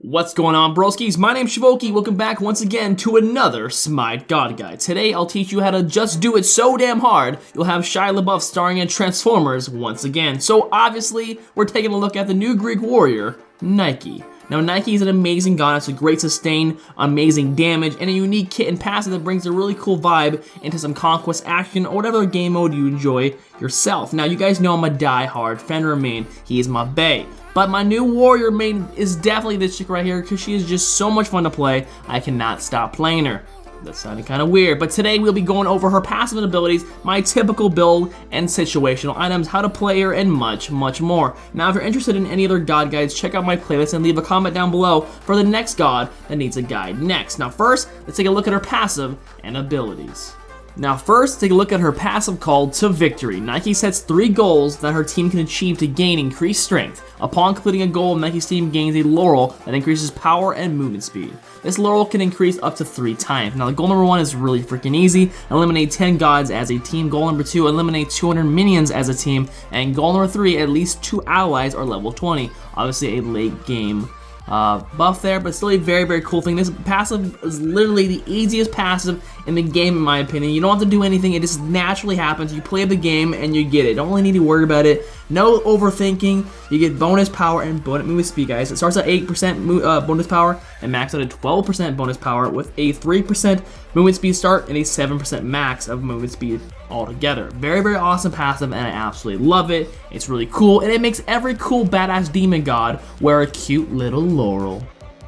What's going on, broskies? My name's Shivoki. Welcome back once again to another SMITE God Guide. Today, I'll teach you how to just do it so damn hard, you'll have Shia LaBeouf starring in Transformers once again. So obviously, we're taking a look at the new Greek warrior, Nike. Now, Nike is an amazing god. It's a great sustain, amazing damage, and a unique kit and passive that brings a really cool vibe into some conquest action or whatever game mode you enjoy yourself. Now, you guys know I'm a die-hard Fenrir main. He is my bae. But my new warrior main is definitely this chick right here because she is just so much fun to play. I cannot stop playing her. That sounded kind of weird, but today we'll be going over her passive and abilities, my typical build and situational items, how to play her, and much, much more. Now, if you're interested in any other god guides, check out my playlist and leave a comment down below for the next god that needs a guide next. Now, first, let's take a look at her passive and abilities. Now first, take a look at her passive called To Victory. Nike sets 3 goals that her team can achieve to gain increased strength. Upon completing a goal, Nike's team gains a laurel that increases power and movement speed. This laurel can increase up to 3 times. Now the goal number 1 is really freaking easy. Eliminate 10 gods as a team. Goal number 2, eliminate 200 minions as a team. And goal number 3, at least 2 allies are level 20. Obviously a late game buff there, but still a very, very cool thing. This passive is literally the easiest passive in the game, in my opinion. You don't have to do anything. It just naturally happens. You play the game and you get it. Don't really need to worry about it. No overthinking. You get bonus power and bonus movement speed, guys. It starts at 8% bonus power and max out at 12% bonus power with a 3% movement speed start and a 7% max of movement speed altogether. Very, very awesome passive, and I absolutely love it. It's really cool, and it makes every cool badass demon god wear a cute little laurel.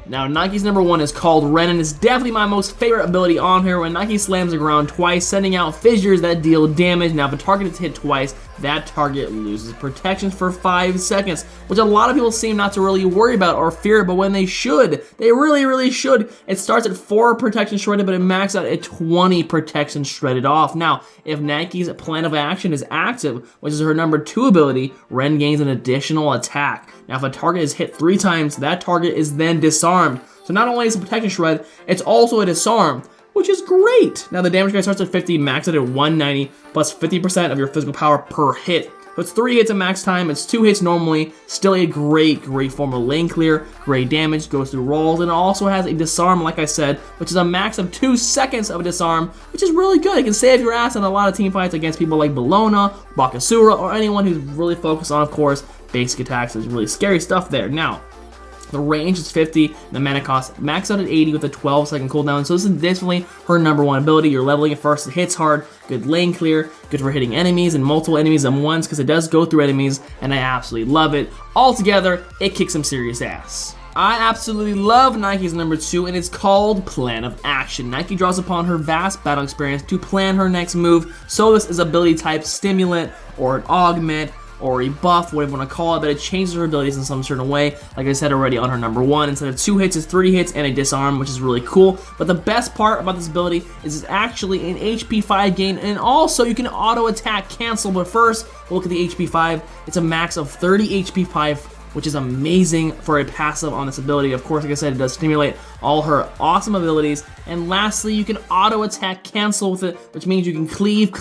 Now, Nike's number 1 is called Ren, and it's definitely my most favorite ability on her. When Nike slams the ground twice, sending out fissures that deal damage. Now, if a target is hit twice, that target loses protection for 5 seconds, which a lot of people seem not to really worry about or fear, but when they should. They really, really should. It starts at 4 protection shredded, but it maxes out at 20 protection shredded off. Now, if Nike's plan of action is active, which is her number 2 ability, Ren gains an additional attack. Now, if a target is hit 3 times, that target is then disarmed. So not only is it a protection shred, it's also a disarm, which is great. Now, the damage guy starts at 50, maxed out at 190, plus 50% of your physical power per hit. So it's 3 hits at max time, it's 2 hits normally, still a great form of lane clear, great damage, goes through rolls, and it also has a disarm, like I said, which is a max of 2 seconds of a disarm, which is really good. It can save your ass in a lot of team fights against people like Bologna, Bakasura, or anyone who's really focused on, of course, basic attacks. There's really scary stuff there. Now, the range is 50, the mana cost max out at 80 with a 12-second cooldown, so this is definitely her number 1 ability. You're leveling it first, it hits hard, good lane clear, good for hitting enemies and multiple enemies at once because it does go through enemies, and I absolutely love it. Altogether, it kicks some serious ass. I absolutely love Nike's number 2, and it's called Plan of Action. Nike draws upon her vast battle experience to plan her next move, so this is ability type stimulant or an augment or a buff, whatever you want to call it, but it changes her abilities in some certain way. Like I said already on her number 1, instead of 2 hits, it's 3 hits and a disarm, which is really cool. But the best part about this ability is it's actually an HP 5 gain, and also you can auto attack cancel. But first, we'll look at the HP 5. It's a max of 30 HP 5, which is amazing for a passive on this ability. Of course, like I said, it does stimulate all her awesome abilities. And lastly, you can auto attack cancel with it, which means you can cleave,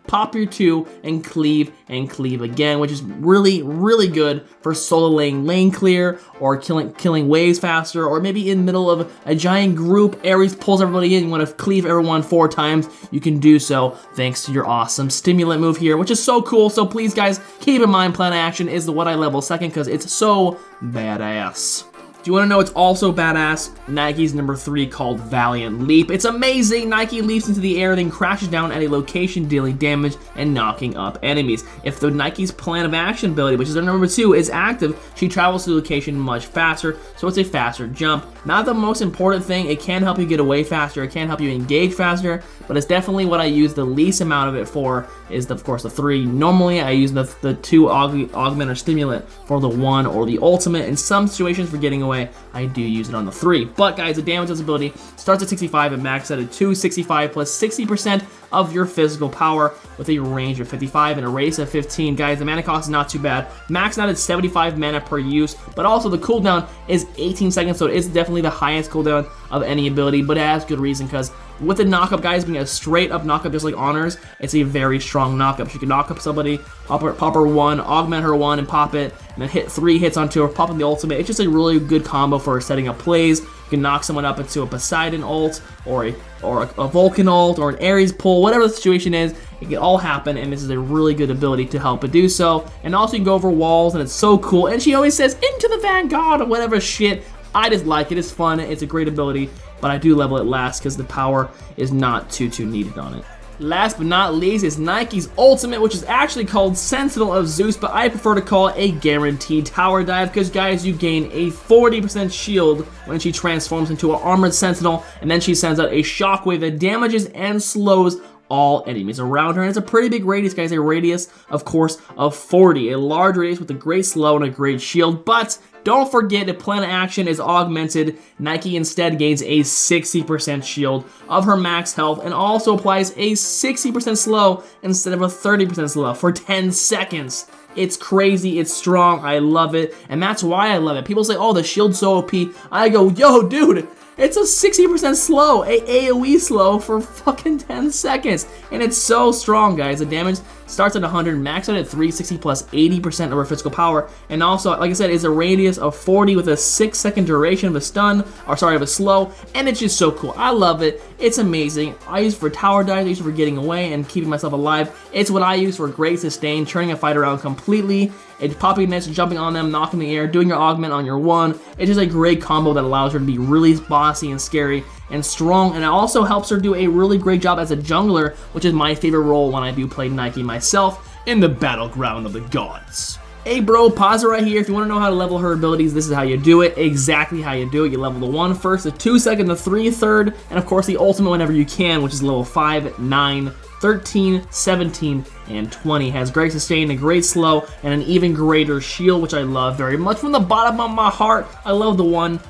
pop your 2, and cleave again, which is really, really good for solo lane clear, or killing waves faster, or maybe in the middle of a giant group, Ares pulls everybody in, you want to cleave everyone 4 times, you can do so thanks to your awesome stimulant move here, which is so cool. So please, guys, keep in mind Plan of Action is the what I level second because it's so badass. Do you want to know what's also badass? Nike's number 3 called Valiant Leap. It's amazing. Nike leaps into the air, then crashes down at a location, dealing damage and knocking up enemies. If the Nike's Plan of Action ability, which is her number 2, is active, she travels to the location much faster, so it's a faster jump. Not the most important thing. It can help you get away faster. It can help you engage faster, but it's definitely what I use the least amount of it for is, of course, the 3. Normally, I use the 2 augment or stimulant for the 1 or the ultimate. In some situations for getting away, I do use it on the 3. But guys, the damage ability starts at 65 and max out at 265 plus 60% of your physical power with a range of 55 and a radius of 15. Guys, the mana cost is not too bad. Maxed out at 75 mana per use, but also the cooldown is 18 seconds, so it is definitely the highest cooldown of any ability, but it has good reason because with the knockup, guys, being a straight up knockup just like Honors, it's a very strong knockup. She can knock up somebody, pop her 1, augment her 1 and pop it, and then hit 3 hits onto her, pop in the ultimate. It's just a really good combo for setting up plays. You can knock someone up into a Poseidon ult, or a Vulcan ult, or an Ares pull, whatever the situation is. It can all happen, and this is a really good ability to help it do so. And also you can go over walls, and it's so cool. And she always says, into the Vanguard, or whatever shit. I just like it. It's fun. It's a great ability, but I do level it last because the power is not too needed on it. Last but not least is Nike's ultimate, which is actually called Sentinel of Zeus, but I prefer to call it a guaranteed tower dive because, guys, you gain a 40% shield when she transforms into an armored sentinel, and then she sends out a shockwave that damages and slows all enemies around her. And it's a pretty big radius, guys, a radius, of course, of 40, a large radius with a great slow and a great shield. But don't forget, if plan of action is augmented, Nike instead gains a 60% shield of her max health and also applies a 60% slow instead of a 30% slow for 10 seconds. It's crazy, it's strong, I love it, and that's why I love it. People say, oh, the shield's so OP. I go, yo, dude, it's a 60% slow, a AoE slow for fucking 10 seconds. And it's so strong, guys. The damage starts at 100, maxed out at 360 plus 80% of her physical power. And also, like I said, it's a radius of 40 with a 6-second duration of a stun, or sorry, of a slow. And it's just so cool. I love it. It's amazing. I use it for tower dives, I use it for getting away and keeping myself alive. It's what I use for great sustain, turning a fight around completely. It's popping next, jumping on them, knocking the air, doing your augment on your 1. It's just a great combo that allows her to be really bossy and scary and strong, and it also helps her do a really great job as a jungler, which is my favorite role when I do play Nike myself in the battleground of the gods. Hey bro, pause it right here. If you want to know how to level her abilities, this is how you do it. Exactly how you do it. You level the 1 first, the 2 second, the 3 third, and of course the ultimate whenever you can, which is level 5, 9, 13, 17, and 20. Has great sustain, a great slow, and an even greater shield, which I love very much. From the bottom of my heart, I love the 1.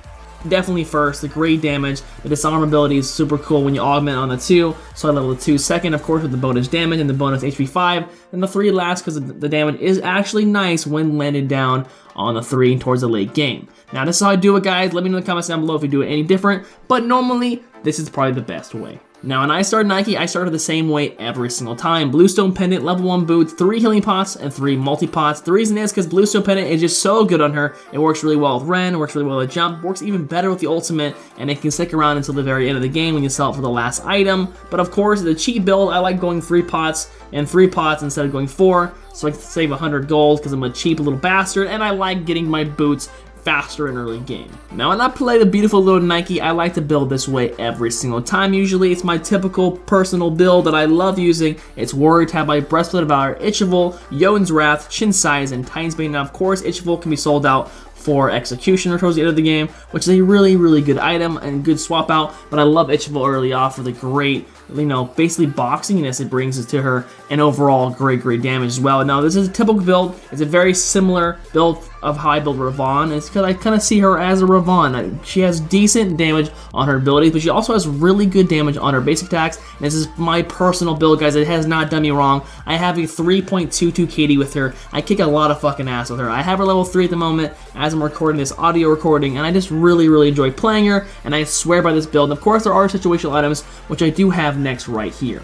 Definitely first, the great damage. The disarm ability is super cool when you augment on the 2, so I level the 2 second, of course, with the bonus damage and the bonus HP 5, and the 3 last because the damage is actually nice when landed down on the 3 towards the late game. Now, this is how I do it, guys. Let me know in the comments down below if you do it any different, but normally, this is probably the best way. Now, when I started Nike, I started the same way every single time. Bluestone Pendant, level 1 boots, 3 healing pots, and 3 multi-pots. The reason is because Bluestone Pendant is just so good on her. It works really well with Ren, it works really well with Jump, works even better with the ultimate, and it can stick around until the very end of the game when you sell it for the last item. But of course, the cheap build, I like going 3 pots and 3 pots instead of going 4, so I can save 100 gold because I'm a cheap little bastard, and I like getting my boots faster in early game. Now, when I play the beautiful little Nike, I like to build this way every single time. Usually, it's my typical personal build that I love using. It's Warrior Tab by Breastplate of Valor, Ichevol, Yoan's Wrath, Chin Size, and Titan's Bane. Now, of course, Ichevol can be sold out for Executioner towards the end of the game, which is a really good item and good swap out, but I love Ichevol early off for the great, you know, basically boxiness it brings to her, and overall great damage as well. Now, this is a typical build. It's a very similar build of how I build Ravon. It's because I kind of see her as a Ravon. She has decent damage on her abilities, but she also has really good damage on her basic attacks. And this is my personal build, guys. It has not done me wrong. I have a 3.22 KD with her. I kick a lot of fucking ass with her. I have her level 3 at the moment as I'm recording this audio recording, and I just really enjoy playing her, and I swear by this build. And of course, there are situational items, which I do have next right here.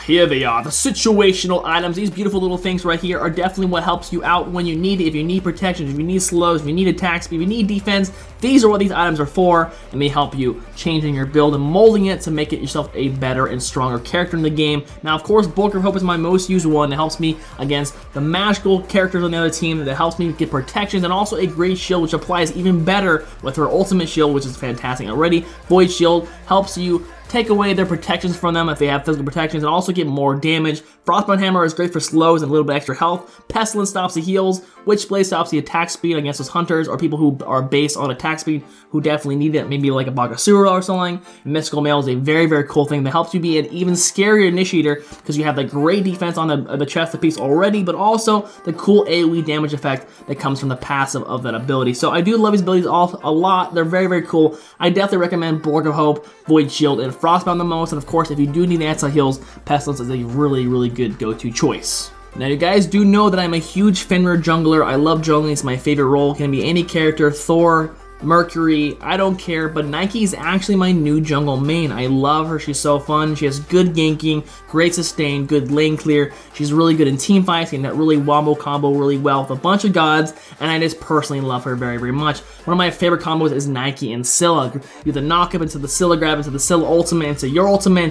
Here they are, the situational items. These beautiful little things right here are definitely what helps you out when you need it. If you need protection, if you need slows, if you need attack speed, if you need defense, these are what these items are for, and they help you changing your build and molding it to make it yourself a better and stronger character in the game. Now, of course, Bulk of Hope is my most used one. It helps me against the magical characters on the other team. That helps me get protections, and also a great shield, which applies even better with her ultimate shield, which is fantastic already. Void Shield helps you take away their protections from them if they have physical protections, and also get more damage. Frostbound Hammer is great for slows and a little bit extra health. Pestilence stops the heals. Witchblade stops the attack speed against those hunters or people who are based on attack speed who definitely need it, maybe like a Bagasura or something. Mystical Mail is a very cool thing that helps you be an even scarier initiator because you have the great defense on the chest piece already, but also the cool AoE damage effect that comes from the passive of that ability. So I do love these abilities a lot. They're very cool. I definitely recommend Borg of Hope, Void Shield, and Frostbound the most. And of course, if you do need anti-heals, Pestilence is a really good go-to choice. Now, you guys do know that I'm a huge Fenrir jungler. I love jungling. It's my favorite role. It can be any character: Thor, Mercury, I don't care, but Nike is actually my new jungle main. I love her, she's so fun, she has good ganking, great sustain, good lane clear, she's really good in team fights, and that really wombo combo really well with a bunch of gods, and I just personally love her very, very much. One of my favorite combos is Nike and Scylla. You the knock up into the Scylla grab, into the Scylla ultimate, into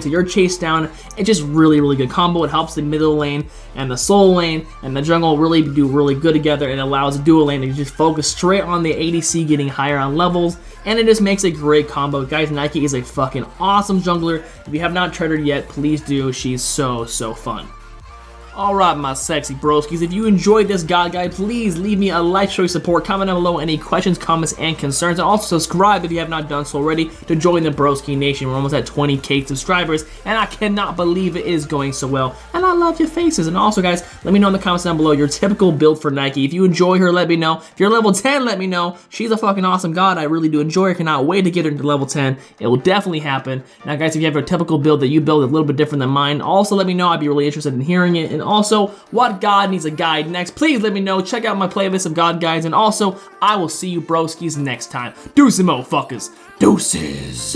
your chase down. It's just really, really good combo. It helps the middle lane and the solo lane and the jungle really do really good together. It allows the dual lane to just focus straight on the ADC getting higher on levels, and it just makes a great combo. Guys, Nike is a fucking awesome jungler. If you have not tried her yet, please do. She's so, so fun. Alright, my sexy broskies, if you enjoyed this God Guide, please leave me a like, show your support, comment down below any questions, comments, and concerns, and also subscribe if you have not done so already to join the Broski Nation. We're almost at 20K subscribers, and I cannot believe it is going so well, and I love your faces. And also, guys, let me know in the comments down below your typical build for Nike. If you enjoy her, let me know. If you're level 10, let me know. She's a fucking awesome God. I really do enjoy her. Cannot wait to get her to level 10. It will definitely happen. Now, guys, if you have a typical build that you build a little bit different than mine, also let me know. I'd be really interested in hearing it. And also, what God needs a guide next? Please let me know. Check out my playlist of God guides, and also, I will see you broskies next time. Deuces, motherfuckers. Deuces.